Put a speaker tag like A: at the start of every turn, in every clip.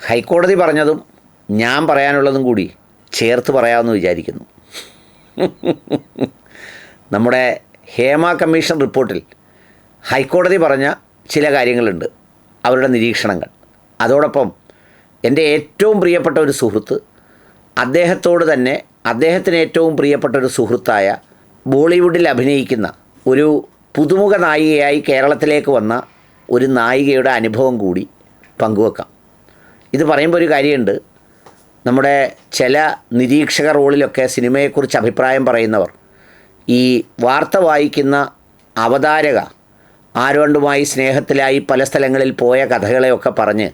A: ഹൈക്കോടതി പറഞ്ഞതും ഞാൻ പറയാനുള്ളതും കൂടി ചേർത്ത് പറയാമെന്ന് വിചാരിക്കുന്നു. നമ്മുടെ ഹേമ കമ്മീഷൻ റിപ്പോർട്ടിൽ ഹൈക്കോടതി പറഞ്ഞ ചില കാര്യങ്ങളുണ്ട്, അവരുടെ നിരീക്ഷണങ്ങൾ. അതോടൊപ്പം എൻ്റെ ഏറ്റവും പ്രിയപ്പെട്ട ഒരു സുഹൃത്ത്, അദ്ദേഹത്തോട് തന്നെ അദ്ദേഹത്തിന് ഏറ്റവും പ്രിയപ്പെട്ട ഒരു സുഹൃത്തായ ബോളിവുഡിൽ അഭിനയിക്കുന്ന ഒരു പുതുമുഖ നായികയായി കേരളത്തിലേക്ക് വന്ന ഒരു നായികയുടെ അനുഭവം കൂടി പങ്കുവെക്കാം. ഇത് പറയുമ്പോൾ ഒരു കാര്യമുണ്ട്, നമ്മുടെ ചില നിരീക്ഷക റോളിലൊക്കെ സിനിമയെക്കുറിച്ച് അഭിപ്രായം പറയുന്നവർ ഈ വാർത്ത വായിക്കുന്ന അവതാരക ആരോണ്ടുമായി സ്നേഹത്തിലായി പല സ്ഥലങ്ങളിൽ പോയ കഥകളെയൊക്കെ പറഞ്ഞ്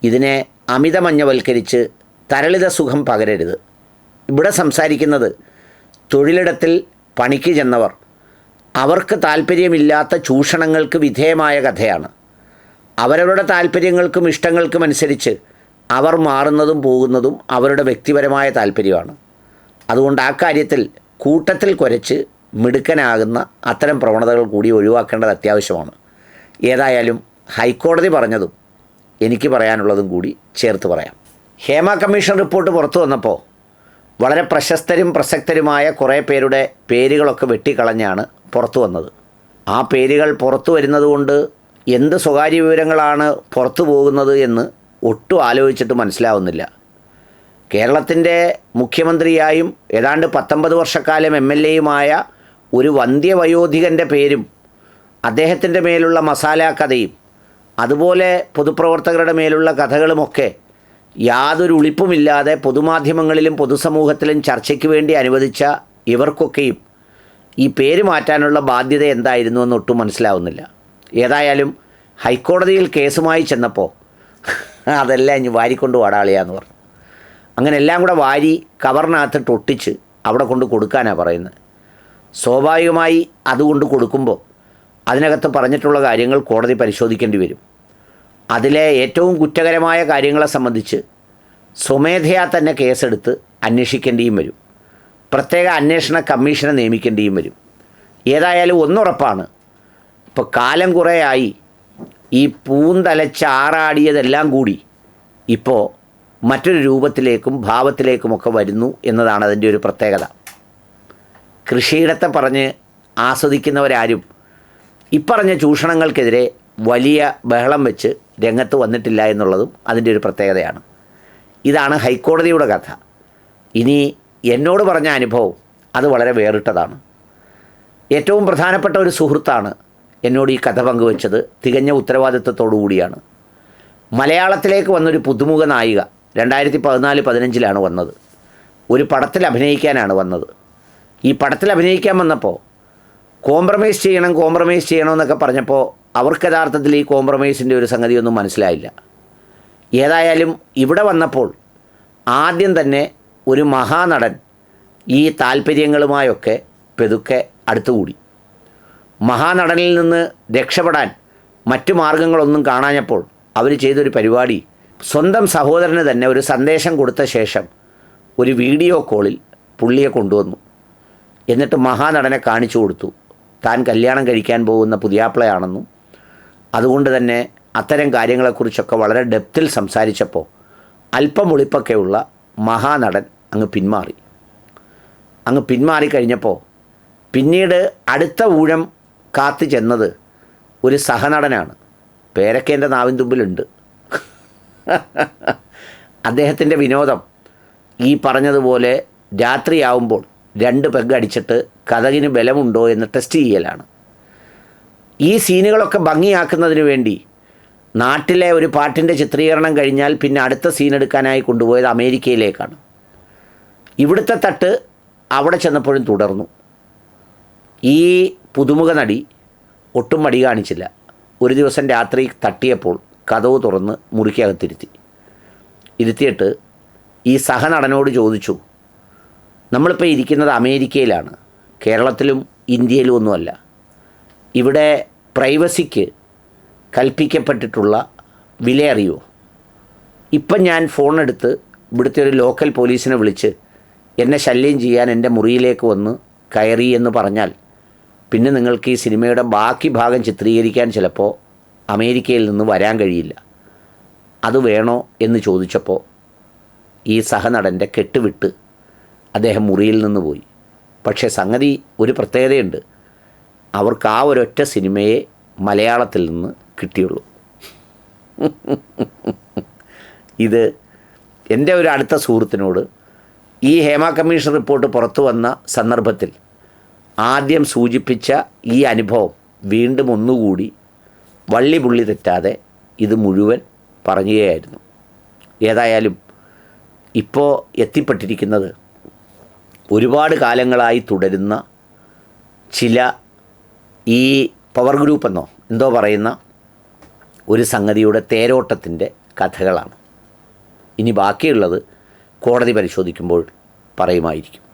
A: ഇതിനെ അമിതമഞ്ഞവൽക്കരിച്ച് തരളിത സുഖം പകരരുത്. ഇവിടെ സംസാരിക്കുന്നത് തൊഴിലിടത്തിൽ പണിക്ക് ചെന്നവർ അവർക്ക് താല്പര്യമില്ലാത്ത ചൂഷണങ്ങൾക്ക് വിധേയമായ കഥയാണ്. അവരവരുടെ താല്പര്യങ്ങൾക്കും ഇഷ്ടങ്ങൾക്കും അനുസരിച്ച് അവർ മാറുന്നതും പോകുന്നതും അവരുടെ വ്യക്തിപരമായ താല്പര്യമാണ്. അതുകൊണ്ട് ആ കാര്യത്തിൽ കൂട്ടത്തിൽ കുരച്ച് മിടുക്കനാകുന്ന അത്തരം പ്രവണതകൾ കൂടി ഒഴിവാക്കേണ്ടത് അത്യാവശ്യമാണ്. ഏതായാലും ഹൈക്കോടതി പറഞ്ഞതും എനിക്ക് പറയാനുള്ളതും കൂടി ചേർത്ത് പറയാം. ഹേമ കമ്മീഷൻ റിപ്പോർട്ട് പുറത്തു വന്നപ്പോൾ വളരെ പ്രശസ്തരും പ്രസക്തരുമായ കുറേ പേരുടെ പേരുകളൊക്കെ വെട്ടിക്കളഞ്ഞാണ് പുറത്തു വന്നത്. ആ പേരുകൾ പുറത്തു വരുന്നതുകൊണ്ട് എന്ത് സ്വകാര്യ വിവരങ്ങളാണ് പുറത്തു പോകുന്നത് എന്ന് ഒട്ടും ആലോചിച്ചിട്ട് മനസ്സിലാവുന്നില്ല. കേരളത്തിൻ്റെ മുഖ്യമന്ത്രിയായും ഏതാണ്ട് 19 വർഷക്കാലം MLA-യുമായ ഒരു വന്ധ്യവയോധികൻ്റെ പേരും അദ്ദേഹത്തിൻ്റെ മേലുള്ള മസാല കഥയും അതുപോലെ പൊതുപ്രവർത്തകരുടെ മേലുള്ള കഥകളുമൊക്കെ യാതൊരു ഉളിപ്പുമില്ലാതെ പൊതുമാധ്യമങ്ങളിലും പൊതുസമൂഹത്തിലും ചർച്ചയ്ക്ക് വേണ്ടി അനുവദിച്ച ഇവർക്കൊക്കെയും ഈ പേര് മാറ്റാനുള്ള ബാധ്യത എന്തായിരുന്നു എന്ന് ഒട്ടും മനസ്സിലാവുന്നില്ല. ഏതായാലും ഹൈക്കോടതിയിൽ കേസുമായി ചെന്നപ്പോൾ അതെല്ലാം ഇനി വാരിക്കൊണ്ട് വാടാളിയാന്ന് പറഞ്ഞു. അങ്ങനെ എല്ലാം കൂടെ വാരി കവറിനകത്തിട്ട് ഒട്ടിച്ച് അവിടെ കൊണ്ട് കൊടുക്കാനാണ് പറയുന്നത്. സ്വാഭാവികമായി അതുകൊണ്ട് കൊടുക്കുമ്പോൾ അതിനകത്ത് പറഞ്ഞിട്ടുള്ള കാര്യങ്ങൾ കോടതി പരിശോധിക്കേണ്ടി വരും. അതിലെ ഏറ്റവും കുറ്റകരമായ കാര്യങ്ങളെ സംബന്ധിച്ച് സ്വമേധയാ തന്നെ കേസെടുത്ത് അന്വേഷിക്കേണ്ടിയും വരും. പ്രത്യേക അന്വേഷണ കമ്മീഷനെ നിയമിക്കേണ്ടിയും വരും. ഏതായാലും ഒന്നുറപ്പാണ്, ഇപ്പോൾ കാലം കുറേയായി ഈ പൂന്തലച്ചാറാടിയതെല്ലാം കൂടി ഇപ്പോൾ മറ്റൊരു രൂപത്തിലേക്കും ഭാവത്തിലേക്കുമൊക്കെ വരുന്നു എന്നതാണ് അതിൻ്റെ ഒരു പ്രത്യേകത. കൃഷിയിടത്തെ പറഞ്ഞ് ആസ്വദിക്കുന്നവരാരും ഇപ്പറഞ്ഞ ചൂഷണങ്ങൾക്കെതിരെ വലിയ ബഹളം വെച്ച് രംഗത്ത് വന്നിട്ടില്ല എന്നുള്ളതും അതിൻ്റെ ഒരു പ്രത്യേകതയാണ്. ഇതാണ് ഹൈക്കോടതിയുടെ കഥ. ഇനി എന്നോട് പറഞ്ഞ അനുഭവം അത് വളരെ വേറിട്ടതാണ്. ഏറ്റവും പ്രധാനപ്പെട്ട ഒരു സുഹൃത്താണ് എന്നോട് ഈ കഥ പങ്കുവച്ചത്. തികഞ്ഞ ഉത്തരവാദിത്വത്തോടു കൂടിയാണ്. മലയാളത്തിലേക്ക് വന്നൊരു പുതുമുഖ നായിക 2014-15 വന്നത്. ഒരു പടത്തിൽ അഭിനയിക്കാനാണ് വന്നത്. ഈ പടത്തിൽ അഭിനയിക്കാൻ വന്നപ്പോൾ കോംപ്രമൈസ് ചെയ്യണമെന്നൊക്കെ പറഞ്ഞപ്പോൾ അവർക്ക് യഥാർത്ഥത്തിൽ ഈ കോംപ്രമൈസിൻ്റെ ഒരു സംഗതിയൊന്നും മനസ്സിലായില്ല. ഏതായാലും ഇവിടെ വന്നപ്പോൾ ആദ്യം തന്നെ ഒരു മഹാനടൻ ഈ താല്പര്യങ്ങളുമായൊക്കെ പെതുക്കെ അടുത്തുകൂടി. മഹാനടനിൽ നിന്ന് രക്ഷപ്പെടാൻ മറ്റു മാർഗങ്ങളൊന്നും കാണാഞ്ഞപ്പോൾ അവർ ചെയ്തൊരു പരിപാടി, സ്വന്തം സഹോദരന് തന്നെ ഒരു സന്ദേശം കൊടുത്ത ശേഷം ഒരു വീഡിയോ കോളിൽ പുള്ളിയെ കൊണ്ടുവന്നു. എന്നിട്ട് മഹാനടനെ കാണിച്ചു കൊടുത്തു താൻ കല്യാണം കഴിക്കാൻ പോകുന്ന പുതിയാപ്ലയാണെന്നും അതുകൊണ്ട് തന്നെ അത്തരം കാര്യങ്ങളെക്കുറിച്ചൊക്കെ വളരെ ഡെപ്തിൽ സംസാരിച്ചപ്പോൾ അല്പം ഒളിപ്പൊക്കെയുള്ള മഹാനടൻ അങ്ങ് പിന്മാറിക്കഴിഞ്ഞപ്പോൾ പിന്നീട് അടുത്ത ഊഴം കാത്തു ചെന്നത് ഒരു സഹനടനാണ്. പേരൊക്കെ എൻ്റെ നാവിൻ തുമ്പിലുണ്ട്. അദ്ദേഹത്തിൻ്റെ വിനോദം ഈ പറഞ്ഞതുപോലെ രാത്രിയാവുമ്പോൾ 2 പെഗ് അടിച്ചിട്ട് കഥകിന് ബലമുണ്ടോ എന്ന് ടെസ്റ്റ് ചെയ്യലാണ്. ഈ സീനുകളൊക്കെ ഭംഗിയാക്കുന്നതിന് വേണ്ടി നാട്ടിലെ ഒരു പാട്ടിൻ്റെ ചിത്രീകരണം കഴിഞ്ഞാൽ പിന്നെ അടുത്ത സീൻ എടുക്കാനായി കൊണ്ടുപോയത് അമേരിക്കയിലേക്കാണ്. ഇവിടുത്തെ തട്ട് അവിടെ ചെന്നപ്പോഴും തുടർന്നു. ഈ പുതുമുഖ നടി ഒട്ടും മടി കാണിച്ചില്ല. ഒരു ദിവസം രാത്രി തട്ടിയപ്പോൾ കതവ് തുറന്ന് ഇരുത്തിയിട്ട് ഈ സഹനടനോട് ചോദിച്ചു, നമ്മളിപ്പോൾ ഇരിക്കുന്നത് അമേരിക്കയിലാണ്, കേരളത്തിലും ഇന്ത്യയിലും ഒന്നുമല്ല. ഇവിടെ പ്രൈവസിക്ക് കൽപ്പിക്കപ്പെട്ടിട്ടുള്ള വില അറിയുമോ? ഇപ്പം ഞാൻ ഫോണെടുത്ത് ഇവിടുത്തെ ഒരു ലോക്കൽ പോലീസിനെ വിളിച്ച് എന്നെ ശല്യം ചെയ്യാൻ എൻ്റെ മുറിയിലേക്ക് വന്ന് കയറി എന്ന് പറഞ്ഞാൽ പിന്നെ നിങ്ങൾക്ക് ഈ സിനിമയുടെ ബാക്കി ഭാഗം ചിത്രീകരിക്കാൻ ചിലപ്പോൾ അമേരിക്കയിൽ നിന്ന് വരാൻ കഴിയില്ല. അത് വേണോ എന്ന് ചോദിച്ചപ്പോൾ ഈ സഹനടൻ്റെ കെട്ടുവിട്ട് അദ്ദേഹം മുറിയിൽ നിന്ന് പോയി. പക്ഷേ സംഗതി ഒരു പ്രത്യേകതയുണ്ട്, അവർക്ക് ആ ഒരൊറ്റ സിനിമയെ മലയാളത്തിൽ നിന്ന് കിട്ടിയുള്ളൂ. ഇത് എൻ്റെ ഒരു അടുത്ത സുഹൃത്തിനോട് ഈ ഹേമ കമ്മീഷൻ റിപ്പോർട്ട് പുറത്തു വന്ന സന്ദർഭത്തിൽ ആദ്യം സൂചിപ്പിച്ച ഈ അനുഭവം വീണ്ടും ഒന്നുകൂടി വള്ളി പുള്ളി തെറ്റാതെ ഇത് മുഴുവൻ പറയുകയായിരുന്നു. ഏതായാലും ഇപ്പോൾ എത്തിപ്പെട്ടിരിക്കുന്നത് ഒരുപാട് കാലങ്ങളായി തുടരുന്ന ചില ഈ പവർ ഗ്രൂപ്പ് എന്നോ എന്തോ പറയുന്ന ഒരു സംഗതിയുടെ തേരോട്ടത്തിൻ്റെ കഥകളാണ്. ഇനി ബാക്കിയുള്ളത് കോടതി പരിശോധിക്കുമ്പോൾ പറയുമായിരിക്കും.